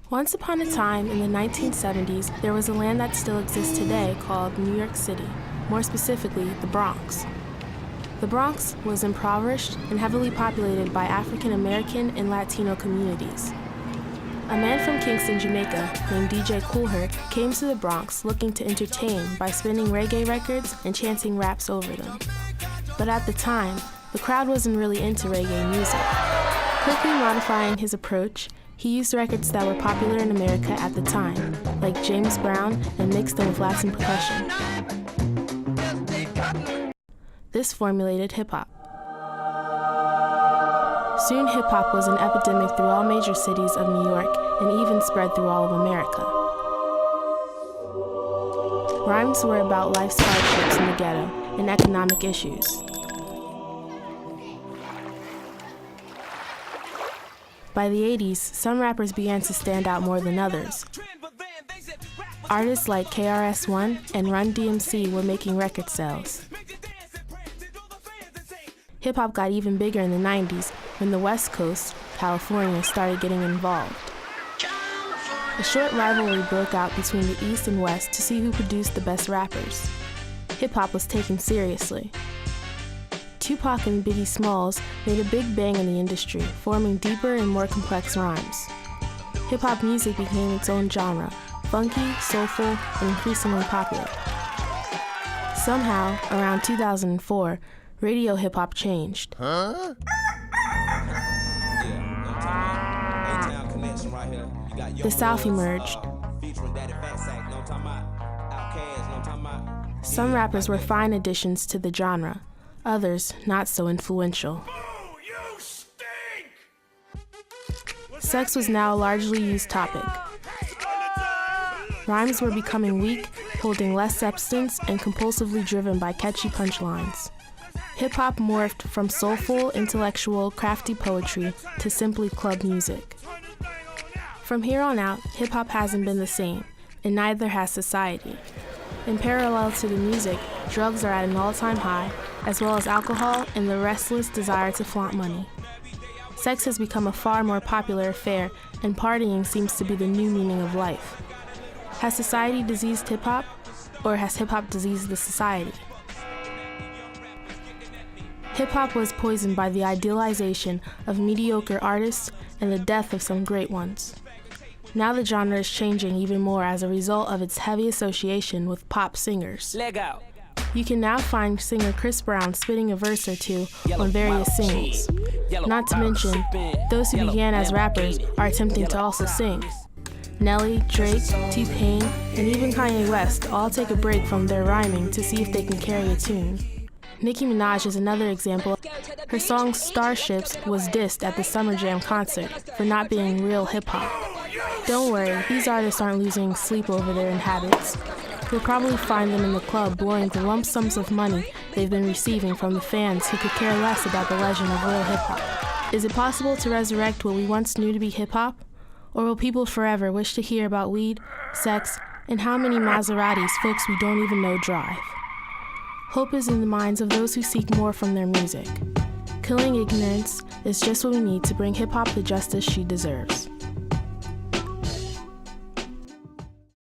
Once upon a time in the 1970s, there was a land that still exists today called New York City, more specifically, the Bronx. The Bronx was impoverished and heavily populated by African American and Latino communities. A man from Kingston, Jamaica, named DJ Koolher came to the Bronx looking to entertain by spinning reggae records and chanting raps over them. But at the time, the crowd wasn't really into reggae music. Quickly modifying his approach, he used records that were popular in America at the time, like James Brown, and mixed them with Latin percussion. This formulated hip-hop. Soon hip-hop was an epidemic through all major cities of New York and even spread through all of America. Rhymes were about life's hardships in the ghetto and economic issues. By the 80s, some rappers began to stand out more than others. Artists like KRS-One and Run DMC were making record sales. Hip-hop got even bigger in the 90s when the West Coast, California, started getting involved. A short rivalry broke out between the East and West to see who produced the best rappers. Hip-hop was taken seriously. Tupac and Biggie Smalls made a big bang in the industry, forming deeper and more complex rhymes. Hip-hop music became its own genre, funky, soulful, and increasingly popular. Somehow, around 2004, radio hip-hop changed. The South emerged. Some rappers were fine additions to the genre, others not so influential. Sex was now a largely used topic. Rhymes were becoming weak, holding less substance, and compulsively driven by catchy punchlines. Hip-hop morphed from soulful, intellectual, crafty poetry to simply club music. From here on out, hip-hop hasn't been the same, and neither has society. In parallel to the music, drugs are at an all-time high, as well as alcohol and the restless desire to flaunt money. Sex has become a far more popular affair, and partying seems to be the new meaning of life. Has society diseased hip-hop, or has hip-hop diseased the society? Hip-hop was poisoned by the idealization of mediocre artists and the death of some great ones. Now the genre is changing even more as a result of its heavy association with pop singers. You can now find singer Chris Brown spitting a verse or two on various singles. Not to mention, those who began as rappers are attempting to also sing. Nelly, Drake, T-Pain, and even Kanye West all take a break from their rhyming to see if they can carry a tune. Nicki Minaj is another example. Her song Starships was dissed at the Summer Jam concert for not being real hip-hop. Don't worry, these artists aren't losing sleep over their habits. You'll probably find them in the club blowing the lump sums of money they've been receiving from the fans who could care less about the legend of real hip-hop. Is it possible to resurrect what we once knew to be hip-hop? Or will people forever wish to hear about weed, sex, and how many Maseratis folks we don't even know drive? Hope is in the minds of those who seek more from their music. Killing ignorance is just what we need to bring hip-hop the justice she deserves.